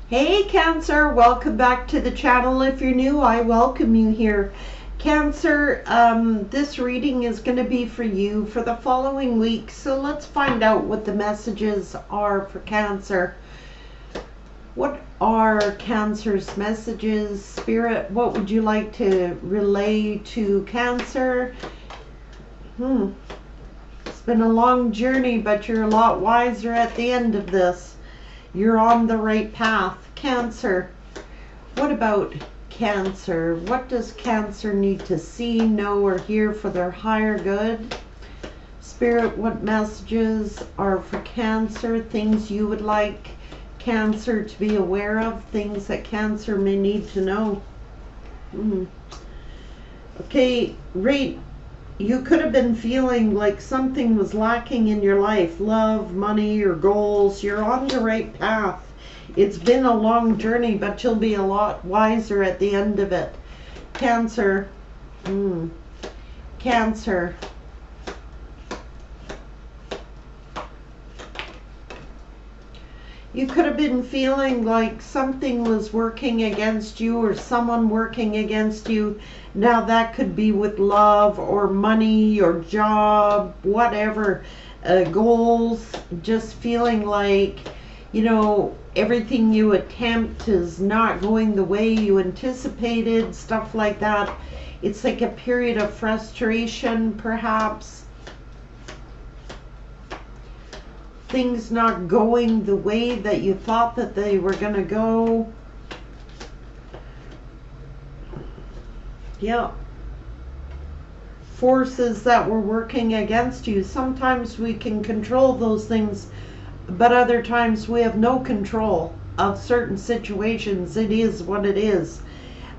Hey Cancer, welcome back to the channel. If you're new, I welcome you here. Cancer, this reading is going to be for you for the following week. So let's find out what the messages are for Cancer. What are Cancer's messages? Spirit, what would you like to relay to Cancer? It's been a long journey, but you're a lot wiser at the end of this. You're on the right path. Cancer, what about Cancer? What does Cancer need to see, know, or hear for their higher good? Spirit, what messages are for Cancer? Things you would like Cancer to be aware of, things that Cancer may need to know. Okay, right. You could have been feeling like something was lacking in your life, love, money, or goals. You're on the right path. It's been a long journey, but you'll be a lot wiser at the end of it. Cancer. Cancer. You could have been feeling like something was working against you or someone working against you. Now that could be with love or money or job, whatever, goals. Just feeling like, you know, everything you attempt is not going the way you anticipated, stuff like that. It's like a period of frustration, perhaps. Things not going the way that you thought that they were going to go. Yeah. Forces that were working against you. Sometimes we can control those things, but other times we have no control of certain situations. It is what it is.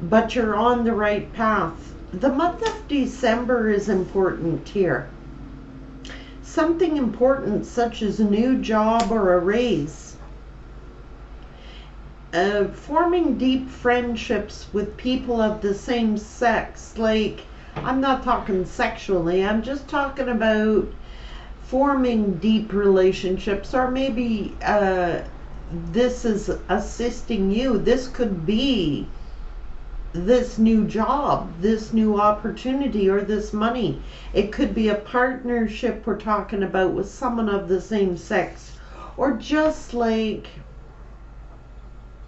But you're on the right path. The month of December is important here. Something important, such as a new job or a raise. Forming deep friendships with people of the same sex. Like, I'm not talking sexually, I'm just talking about forming deep relationships. Or maybe this is assisting you. This could be this new job, this new opportunity, or this money. It could be a partnership we're talking about with someone of the same sex, or just like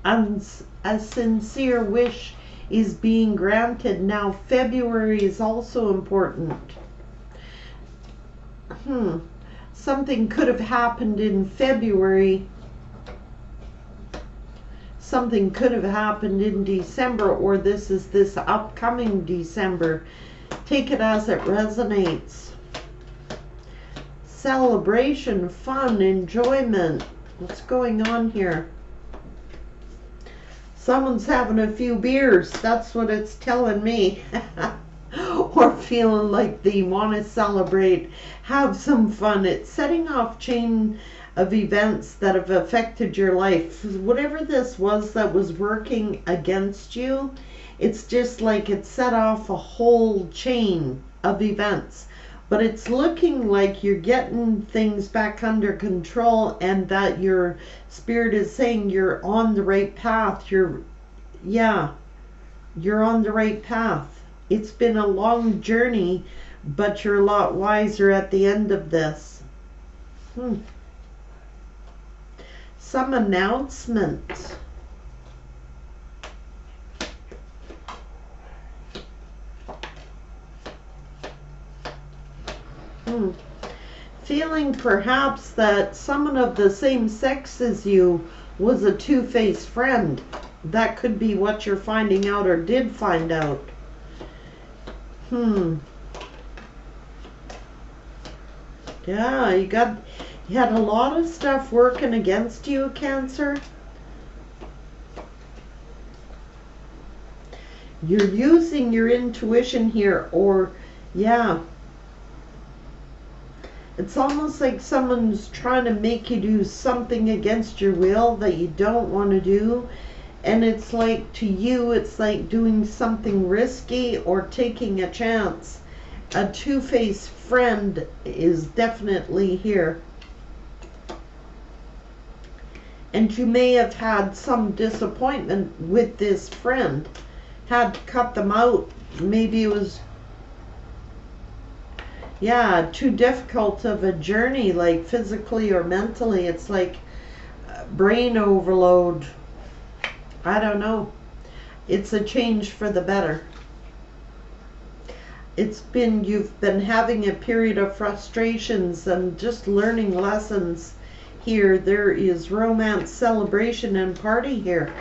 a sincere wish is being granted. Now February is also important. Something could have happened in February. Something could have happened in December, or this is this upcoming December. Take it as it resonates. Celebration, fun, enjoyment. What's going on here? Someone's having a few beers. That's what it's telling me. Or feeling like they want to celebrate, have some fun. It's setting off chain of events that have affected your life. Whatever this was that was working against you, it's just like it set off a whole chain of events. But it's looking like you're getting things back under control, and that your spirit is saying you're on the right path. You're on the right path. It's been a long journey, but you're a lot wiser at the end of this. Some announcement. Feeling perhaps that someone of the same sex as you was a two-faced friend. That could be what you're finding out or did find out. Yeah, you had a lot of stuff working against you, Cancer. You're using your intuition here, or it's almost like someone's trying to make you do something against your will that you don't want to do. And it's like, to you, it's like doing something risky or taking a chance. A two-faced friend is definitely here. And you may have had some disappointment with this friend, had to cut them out. Maybe it was, yeah, too difficult of a journey, like physically or mentally. It's like brain overload. I don't know. It's a change for the better. You've been having a period of frustrations and just learning lessons here. There is romance, celebration, and party here.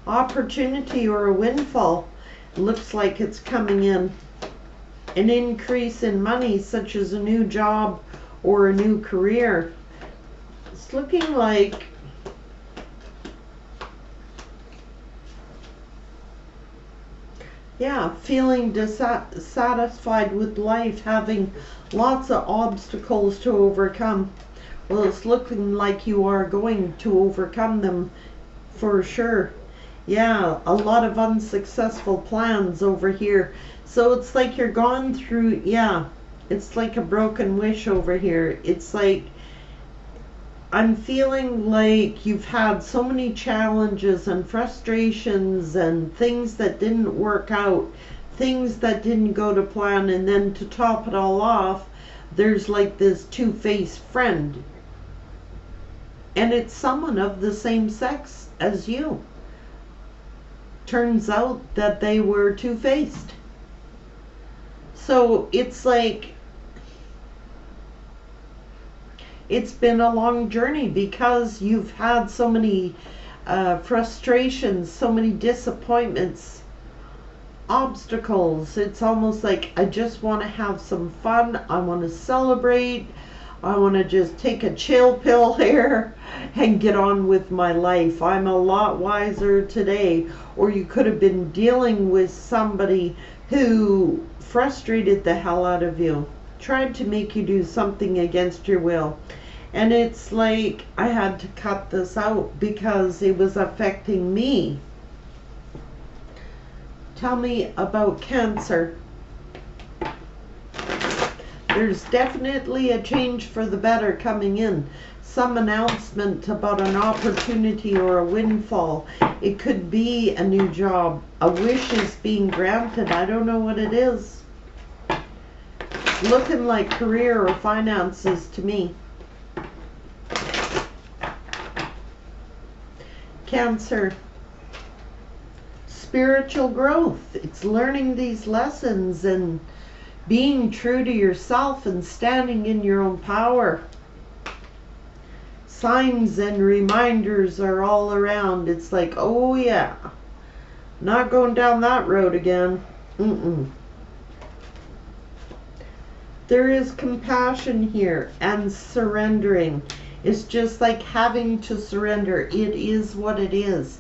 Opportunity or a windfall. Looks like it's coming in. An increase in money, such as a new job or a new career. It's looking like feeling dissatisfied with life, having lots of obstacles to overcome. Well, it's looking like you are going to overcome them for sure. Yeah, a lot of unsuccessful plans over here. So it's like you're gone through, it's like a broken wish over here. It's like, I'm feeling like you've had so many challenges and frustrations and things that didn't work out, things that didn't go to plan, and then to top it all off, there's like this two-faced friend. And it's someone of the same sex as you. Turns out that they were two-faced. So it's like, it's been a long journey because you've had so many frustrations, so many disappointments, obstacles. It's almost like I just want to have some fun. I want to celebrate. I want to just take a chill pill here and get on with my life. I'm a lot wiser today. Or you could have been dealing with somebody who frustrated the hell out of you, tried to make you do something against your will. And it's like I had to cut this out because it was affecting me. Tell me about Cancer. There's definitely a change for the better coming in. Some announcement about an opportunity or a windfall. It could be a new job. A wish is being granted. I don't know what it is. It's looking like career or finances to me. Cancer. Spiritual growth. It's learning these lessons and being true to yourself and standing in your own power. Signs and reminders are all around. It's like, oh yeah, not going down that road again. There is compassion here and surrendering. It's just like having to surrender. It is what it is.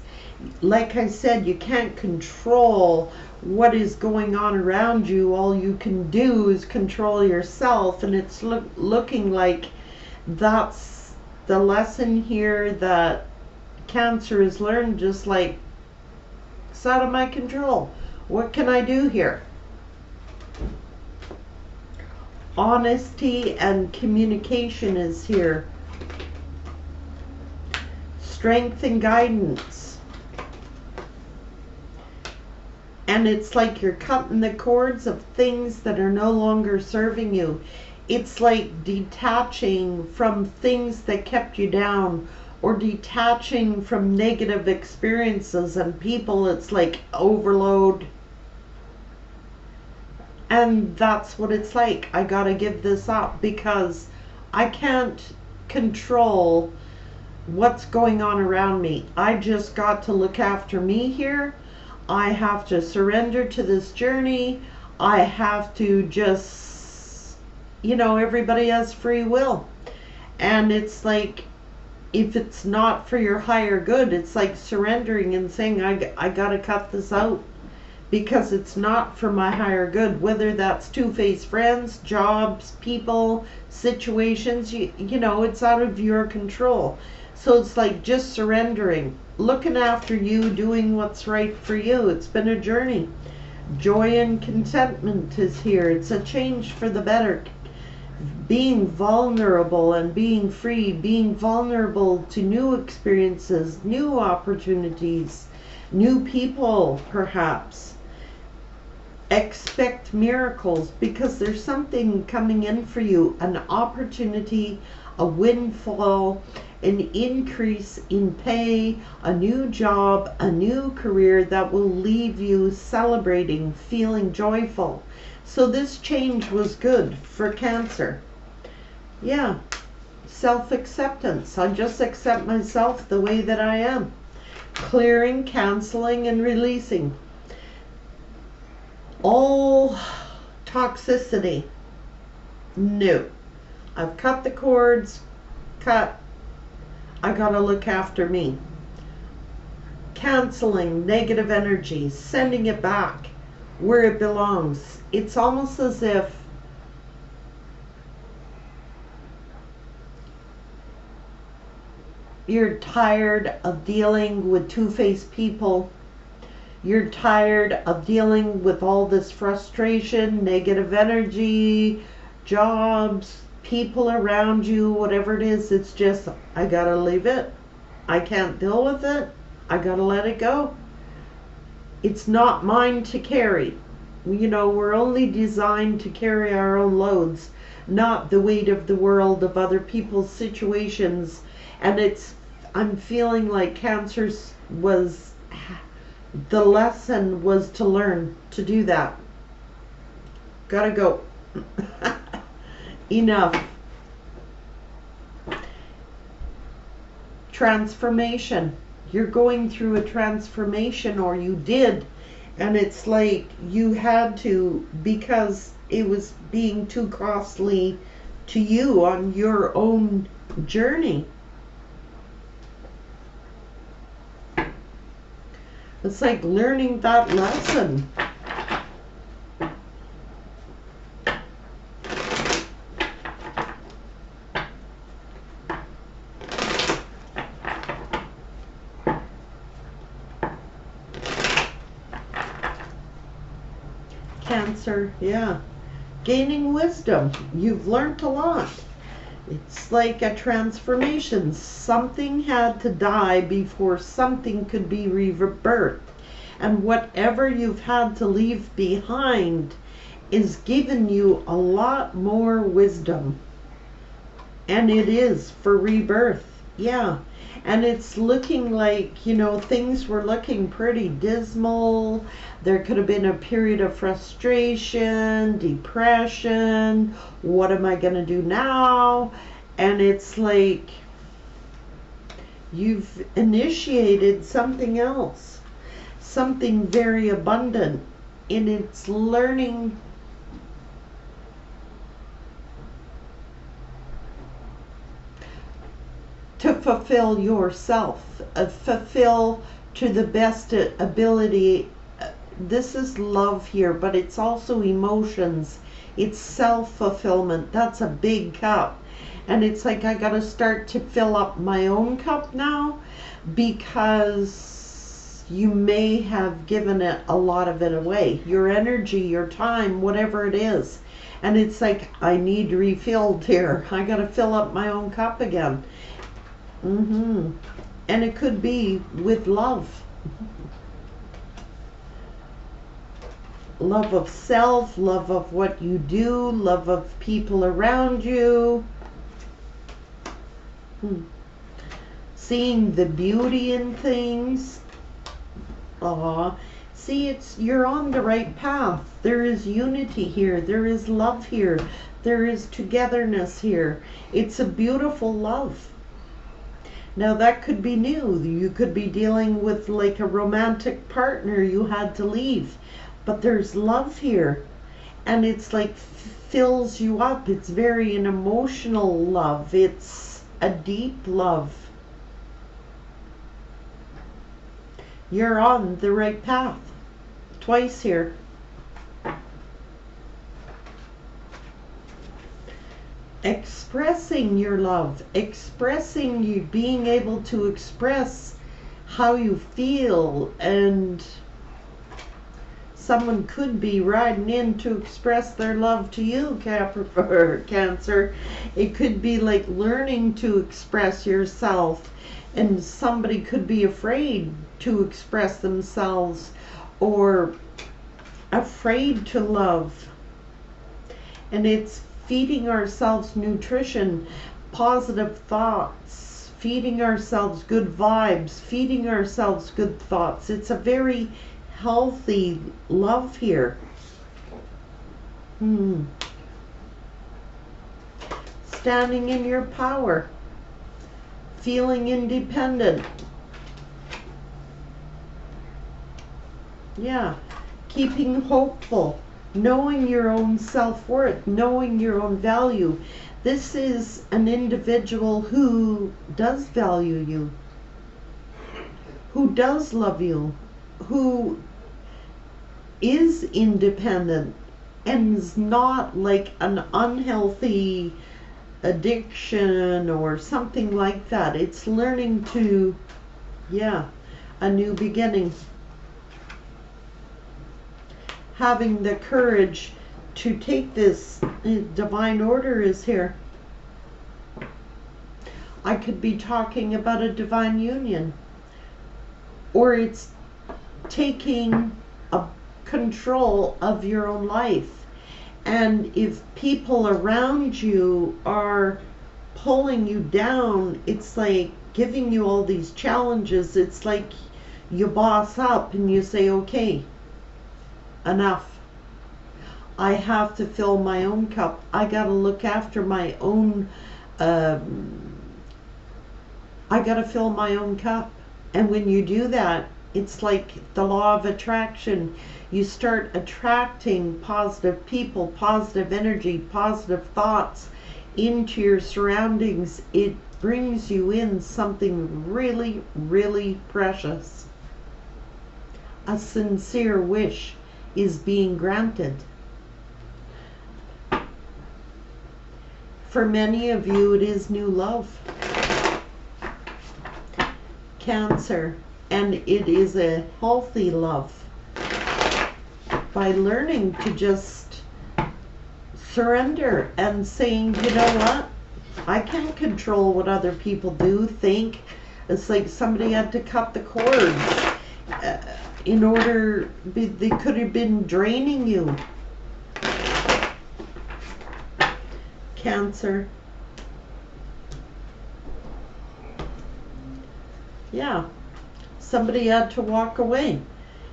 Like I said, you can't control what is going on around you. All you can do is control yourself, and it's looking like that's the lesson here that Cancer has learned. Just like, it's out of my control. What can I do here? Honesty and communication is here. Strength and guidance. And it's like you're cutting the cords of things that are no longer serving you. It's like detaching from things that kept you down, or detaching from negative experiences and people. It's like overload. And that's what it's like. I gotta give this up because I can't control what's going on around me. I just got to look after me here. I have to surrender to this journey. I have to just, everybody has free will. And it's like, if it's not for your higher good, it's like surrendering and saying, I gotta cut this out because it's not for my higher good. Whether that's two-faced friends, jobs, people, situations, it's out of your control. So it's like just surrendering, looking after you, doing what's right for you. It's been a journey. Joy and contentment is here. It's a change for the better. Being vulnerable and being free, being vulnerable to new experiences, new opportunities, new people, perhaps. Expect miracles because there's something coming in for you, an opportunity, a windfall, an increase in pay, a new job, a new career that will leave you celebrating, feeling joyful. So this change was good for Cancer. Yeah, self-acceptance. I just accept myself the way that I am. Clearing, canceling, and releasing all toxicity. No. I've cut the cords. Cut. I gotta look after me. Canceling negative energy, sending it back where it belongs. It's almost as if you're tired of dealing with two-faced people. You're tired of dealing with all this frustration, negative energy, jobs, people around you, whatever it is. It's just, I gotta leave it. I can't deal with it. I gotta let it go. It's not mine to carry. You know, we're only designed to carry our own loads, not the weight of the world, of other people's situations. And I'm feeling like Cancer's was, the lesson was to learn to do that. Gotta go. Enough. Transformation. You're going through a transformation, or you did, and it's like you had to, because it was being too costly to you on your own journey. It's like learning that lesson. Cancer, yeah. Gaining wisdom. You've learned a lot. It's like a transformation. Something had to die before something could be rebirthed. And whatever you've had to leave behind is giving you a lot more wisdom. And it is for rebirth. Yeah. And it's looking like, you know, things were looking pretty dismal. There could have been a period of frustration, depression. What am I going to do now? And it's like you've initiated something else, something very abundant. And it's learning to fulfill yourself, fulfill to the best ability. This is love here, but it's also emotions. It's self-fulfillment. That's a big cup. And it's like I gotta start to fill up my own cup now, because you may have given it a lot of it away. Your energy, your time, whatever it is. And it's like, I need refilled here. I gotta fill up my own cup again. And it could be with love. Love of self, love of what you do, love of people around you. Seeing the beauty in things. See, you're on the right path. There is unity here. There is love here. There is togetherness here. It's a beautiful love. Now that could be new. You could be dealing with like a romantic partner you had to leave. But there's love here. And it's like fills you up. It's very an emotional love. It's a deep love. You're on the right path. Twice here. Expressing your love, expressing you, being able to express how you feel, and Someone could be riding in to express their love to you, Cancer. It could be like learning to express yourself, and somebody could be afraid to express themselves or afraid to love. And it's feeding ourselves nutrition, positive thoughts, feeding ourselves good vibes, feeding ourselves good thoughts. It's a very healthy love here. Standing in your power, feeling independent. Yeah, keeping hopeful, knowing your own self-worth, knowing your own value. This is an individual who does value you, who does love you, who is independent, and is not like an unhealthy addiction or something like that. It's learning to, yeah, a new beginning. Having the courage to take this. Divine order is here. I could be talking about a divine union, or it's taking a control of your own life. And if people around you are pulling you down, it's like giving you all these challenges. It's like you boss up and you say, okay, enough. I have to fill my own cup. I got to look after my own, I got to fill my own cup. And when you do that, it's like the law of attraction. You start attracting positive people, positive energy, positive thoughts into your surroundings. It brings you in something really, really precious. A sincere wish is being granted. For many of you, it is new love. Cancer, and it is a healthy love. By learning to just surrender and saying, you know what? I can't control what other people do, think. It's like somebody had to cut the cords in order, they could have been draining you. Cancer. Yeah, somebody had to walk away.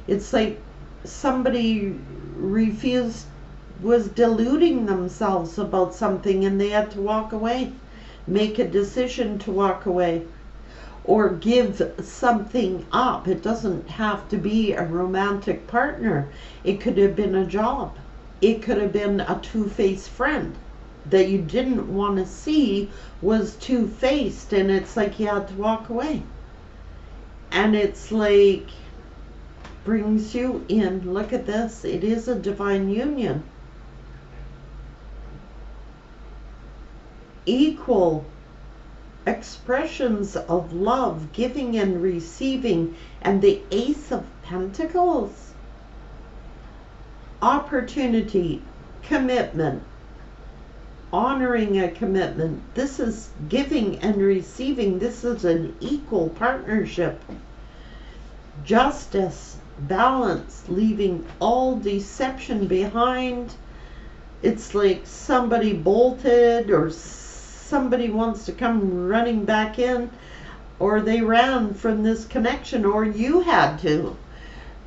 It's like somebody refused, was deluding themselves about something, and they had to walk away, make a decision to walk away, or give something up. It doesn't have to be a romantic partner. It could have been a job. It could have been a two-faced friend that you didn't want to see was two-faced, and it's like you had to walk away. And it's like brings you in. Look at this. It is a divine union. Equal expressions of love, giving and receiving, and the Ace of Pentacles. Opportunity, commitment, honoring a commitment. This is giving and receiving. This is an equal partnership. Justice, balance, leaving all deception behind. It's like somebody bolted, or somebody wants to come running back in, or they ran from this connection, or you had to.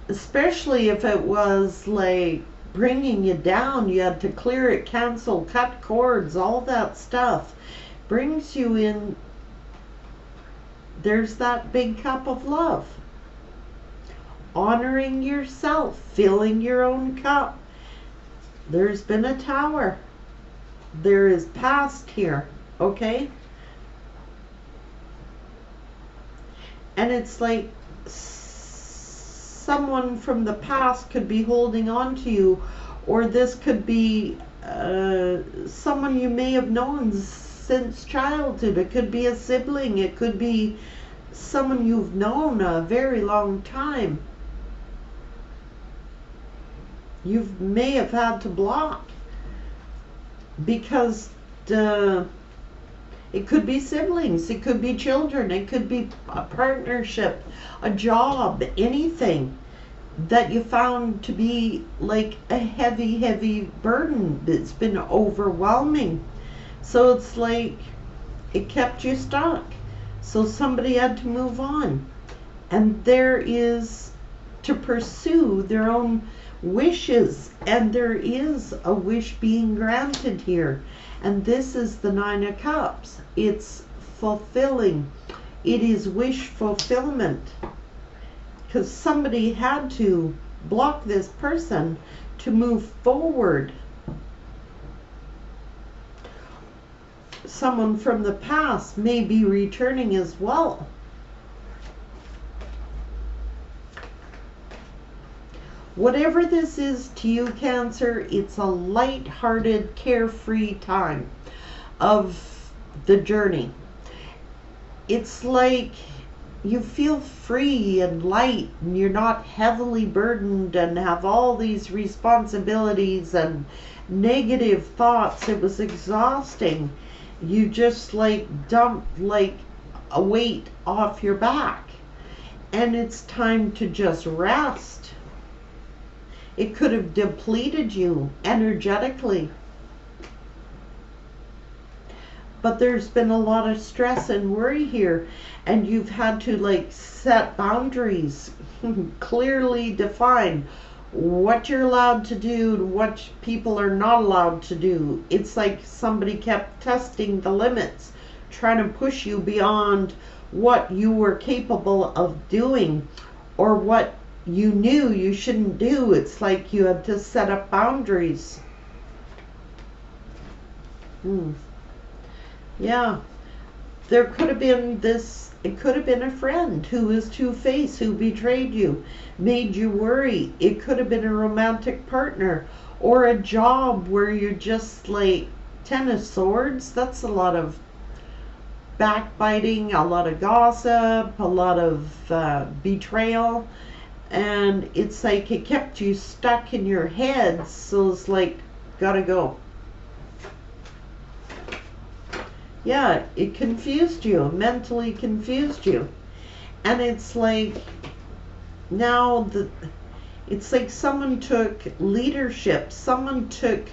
Especially if it was like bringing you down, you had to clear it, cancel, cut cords, all that stuff. Brings you in. There's that big cup of love. Honoring yourself, filling your own cup. There's been a tower. There is past here, okay? And it's like someone from the past could be holding on to you, or this could be someone you may have known since childhood. It could be a sibling. It could be someone you've known a very long time. you may have had to block because it could be siblings, it could be children, it could be a partnership, a job, anything that you found to be like a heavy, heavy burden that's been overwhelming. So it's like it kept you stuck. So somebody had to move on. And there is to pursue their own wishes. And there is a wish being granted here. And this is the Nine of Cups. It's fulfilling. It is wish fulfillment. Because somebody had to block this person to move forward. Someone from the past may be returning as well. Whatever this is to you, Cancer, it's a light-hearted, carefree time of the journey. It's like you feel free and light, and you're not heavily burdened and have all these responsibilities and negative thoughts. It was exhausting. You just like dumped like a weight off your back, and it's time to just rest. It could have depleted you energetically, but there's been a lot of stress and worry here, and you've had to like set boundaries, clearly define what you're allowed to do, what people are not allowed to do. It's like somebody kept testing the limits, trying to push you beyond what you were capable of doing or what you knew you shouldn't do. It's like you had to set up boundaries. Yeah, there could have been this, it could have been a friend who was two-faced, who betrayed you, made you worry. It could have been a romantic partner or a job where you're just like Ten of Swords. That's a lot of backbiting, a lot of gossip, a lot of betrayal. And it's like it kept you stuck in your head. So it's like, gotta go. Yeah, it confused you, mentally confused you. And it's like, now it's like someone took leadership, someone took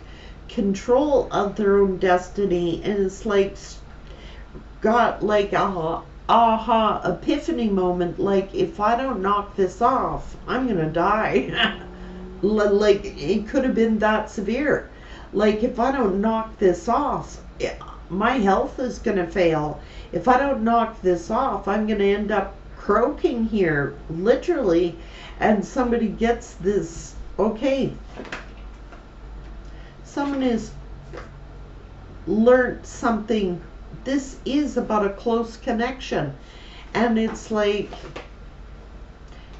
control of their own destiny, and it's like got like a aha epiphany moment, like if I don't knock this off, I'm gonna die. Like it could have been that severe. Like if I don't knock this off, my health is gonna fail. If I don't knock this off, I'm gonna end up croaking here, literally. And somebody gets this, okay, someone has learned something. This is about a close connection, and it's like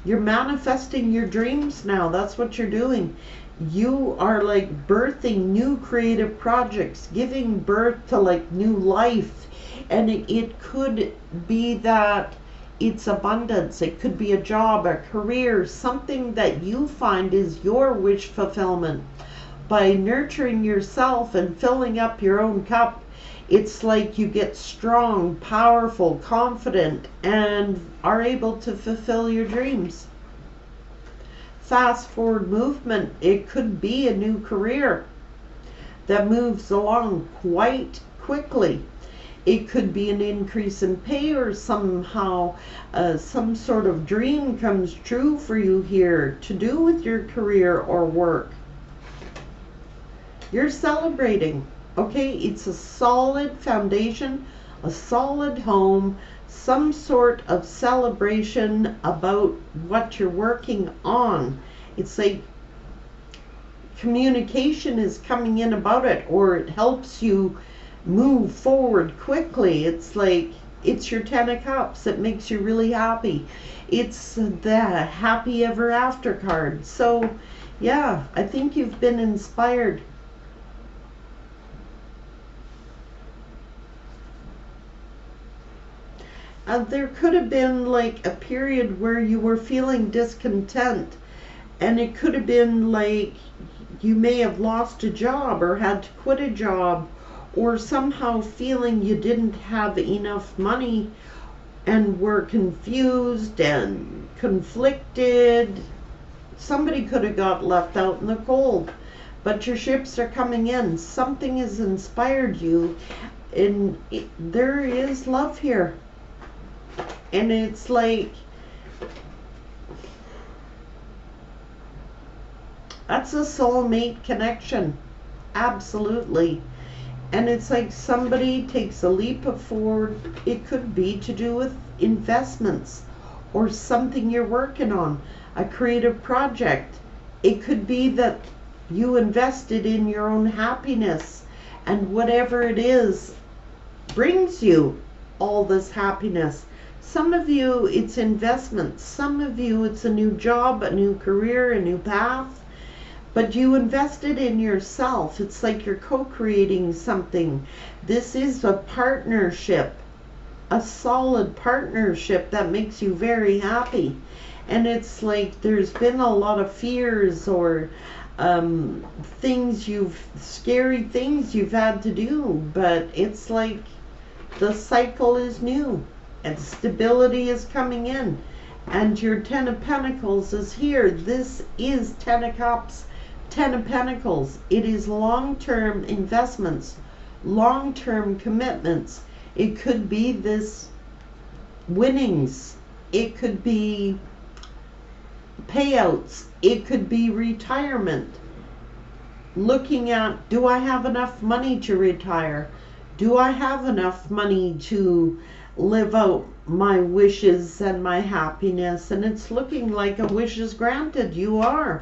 you're manifesting your dreams now. That's what you're doing. You are like birthing new creative projects, giving birth to like new life. And it could be that it's abundance. It could be a job, a career, something that you find is your wish fulfillment. By nurturing yourself and filling up your own cup, it's like you get strong, powerful, confident, and are able to fulfill your dreams. Fast forward movement, it could be a new career that moves along quite quickly. It could be an increase in pay, or somehow some sort of dream comes true for you here to do with your career or work. You're celebrating. Okay, it's a solid foundation, a solid home, some sort of celebration about what you're working on. It's like communication is coming in about it, or it helps you move forward quickly. It's like, it's your Ten of Cups. It makes you really happy. It's the happy ever after card. So yeah, I think you've been inspired. There could have been like a period where you were feeling discontent, And it could have been like you may have lost a job or had to quit a job, or somehow feeling you didn't have enough money and were confused and conflicted. Somebody could have got left out in the cold, but your ships are coming in. Something has inspired you, and there is love here. And it's like, that's a soulmate connection. Absolutely. And it's like somebody takes a leap of forward. It could be to do with investments or something you're working on, a creative project. It could be that you invested in your own happiness, and whatever it is brings you all this happiness. Some of you, it's investments. Some of you, it's a new job, a new career, a new path. But you invested in yourself. It's like you're co-creating something. This is a partnership, a solid partnership that makes you very happy. And it's like there's been a lot of fears or scary things you've had to do. But it's like the cycle is new and stability is coming in. And your Ten of Pentacles is here. This is Ten of Cups. Ten of Pentacles. It is long-term investments, long-term commitments. It could be this winnings. It could be payouts. It could be retirement. Looking at, do I have enough money to retire? Do I have enough money to live out my wishes and my happiness? And it's looking like a wish is granted. You are.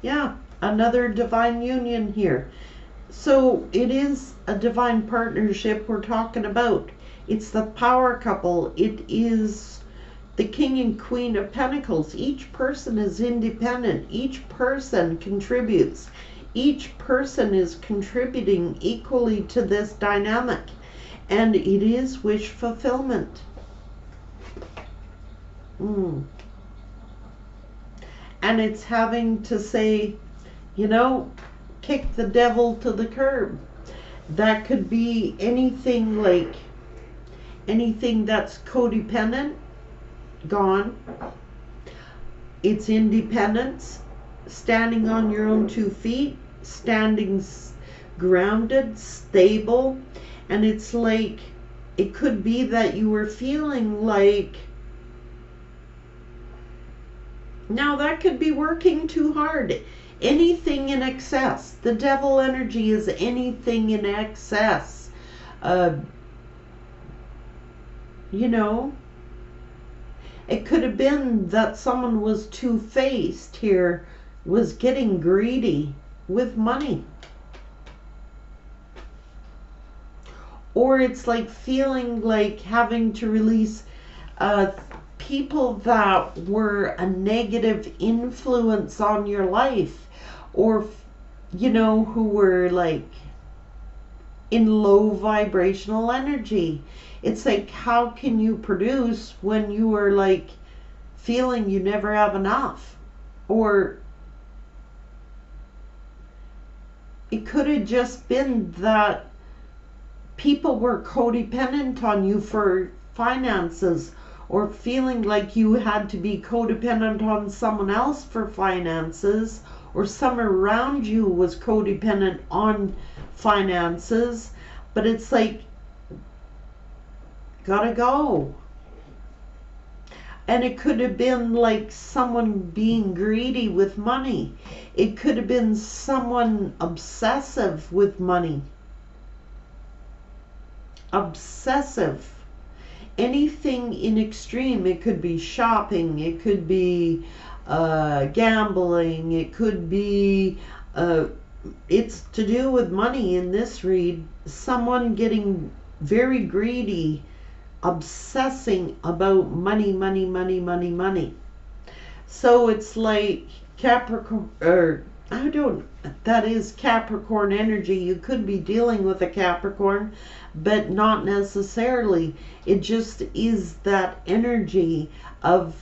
Yeah, another divine union here. So it is a divine partnership we're talking about. It's the power couple. It is the King and Queen of Pentacles. Each person is independent. Each person contributes. Each person is contributing equally to this dynamic. And it is wish fulfillment. And it's having to say, you know, kick the devil to the curb. That could be anything, like anything that's codependent, gone. It's independence, standing on your own 2 feet, standing grounded, stable. And it's like, it could be that you were feeling like, now that could be working too hard. Anything in excess. The devil energy is anything in excess. You know, it could have been that someone was two-faced here, was getting greedy with money. Or it's like feeling like having to release people that were a negative influence on your life, or, you know, who were like in low vibrational energy. It's like, how can you produce when you are like feeling you never have enough? Or it could have just been that people were codependent on you for finances, or feeling like you had to be codependent on someone else for finances, or someone around you was codependent on finances. But it's like, gotta go. And it could have been like someone being greedy with money. It could have been someone obsessive with money. Obsessive. Anything in extreme. It could be shopping, it could be gambling, it could be it's to do with money in this read. Someone getting very greedy, obsessing about money, money, money, money, money. So it's like Capricorn, or that is Capricorn energy. You could be dealing with a Capricorn, but not necessarily. It just is that energy of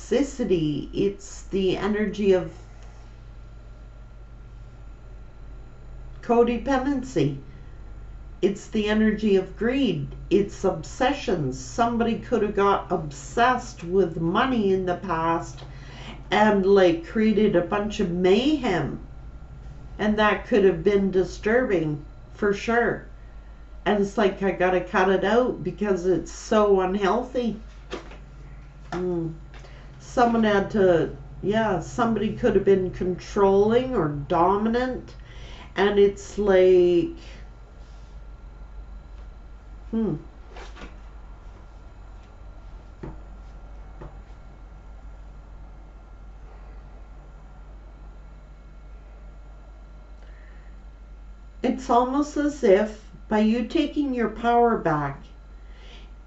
toxicity. It's the energy of codependency. It's the energy of greed. It's obsessions. Somebody could have got obsessed with money in the past and like created a bunch of mayhem. And that could have been disturbing for sure. And it's like, I gotta cut it out because it's so unhealthy. Someone had to, yeah, somebody could have been controlling or dominant. And it's like, it's almost as if by you taking your power back,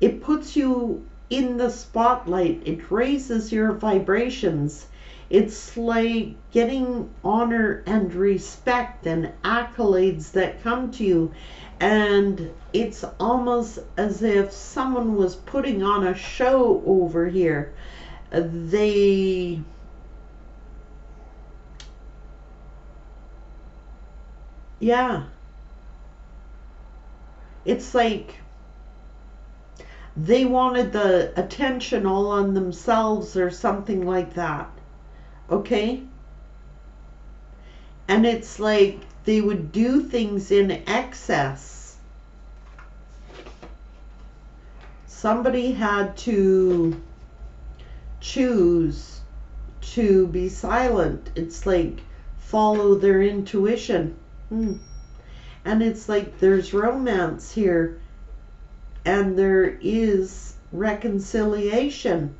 it puts you in the spotlight. It raises your vibrations. It's like getting honor and respect and accolades that come to you. And it's almost as if someone was putting on a show over here. Yeah. It's like they wanted the attention all on themselves or something like that. Okay? And it's like they would do things in excess. Somebody had to choose to be silent. It's like follow their intuition. And it's like there's romance here, and there is reconciliation,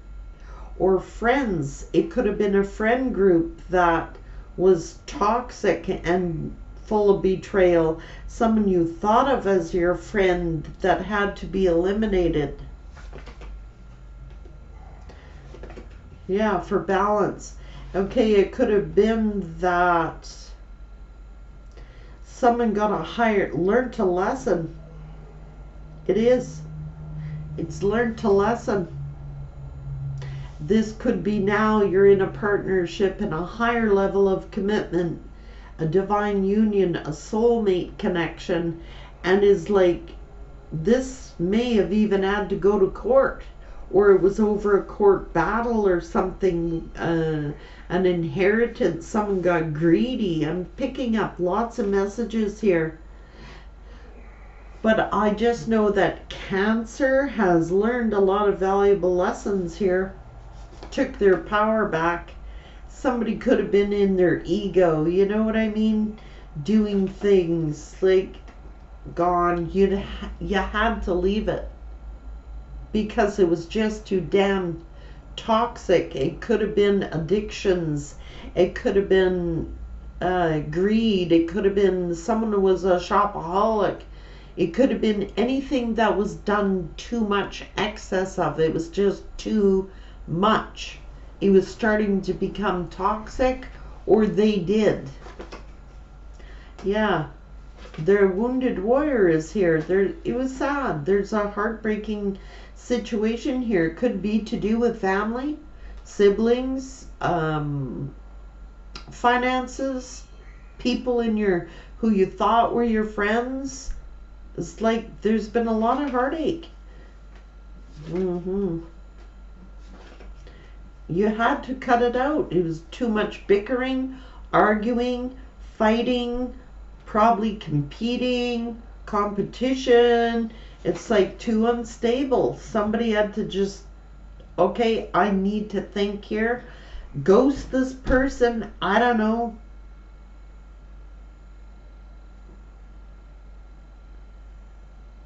or friends. It could have been a friend group that was toxic and full of betrayal. Someone you thought of as your friend that had to be eliminated. Yeah, for balance. Okay, it could have been that someone learned a lesson. It is. It's learned a lesson. This could be now you're in a partnership in a higher level of commitment, a divine union, a soulmate connection, and is like, this may have even had to go to court, or it was over a court battle or something, an inheritance. Someone got greedy. I'm picking up lots of messages here. But I just know that Cancer has learned a lot of valuable lessons here. Took their power back. Somebody could have been in their ego, you know what I mean? Doing things like gone. You had to leave it because it was just too damn toxic. It could have been addictions. It could have been greed. It could have been someone who was a shopaholic. It could have been anything that was done too much excess of. It was just too much. It was starting to become toxic, or they did. Yeah. Their wounded warrior is here. It was sad. There's a heartbreaking situation here. It could be to do with family, siblings, finances, people who you thought were your friends. It's like there's been a lot of heartache. You had to cut it out. It was too much bickering, arguing, fighting, probably competing, competition. It's like too unstable. Somebody had to just, okay, I need to think here. Ghost this person. I don't know.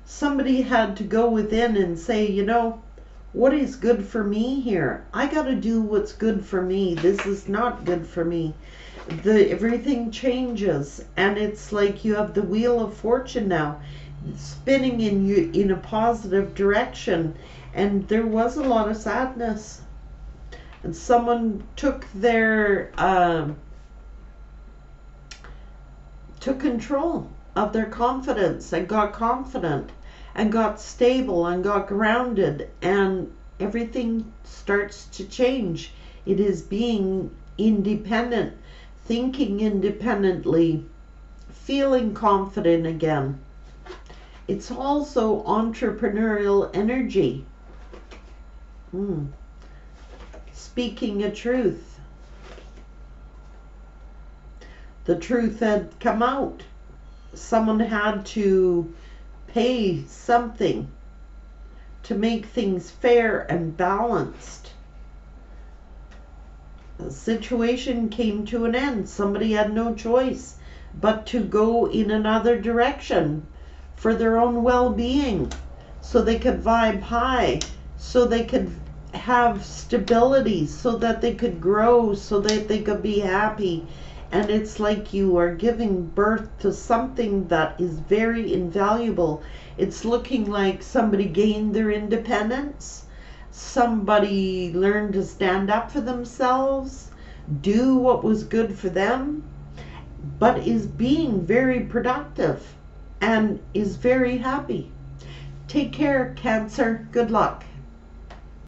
Somebody had to go within and say, you know, what is good for me here? I got to do what's good for me. This is not good for me. Everything changes, and it's like you have the wheel of fortune now spinning in a positive direction, and there was a lot of sadness, and someone took control of their confidence and got confident and got stable and got grounded, and everything starts to change. It is being independent, thinking independently, feeling confident again. It's also entrepreneurial energy. Speaking a truth. The truth had come out. Someone had to pay something to make things fair and balanced. The situation came to an end. Somebody had no choice but to go in another direction for their own well-being, so they could vibe high, so they could have stability, so that they could grow, so that they could be happy. And it's like you are giving birth to something that is very invaluable. It's looking like somebody gained their independence, somebody learned to stand up for themselves, do what was good for them, but is being very productive and is very happy. Take care, Cancer. Good luck.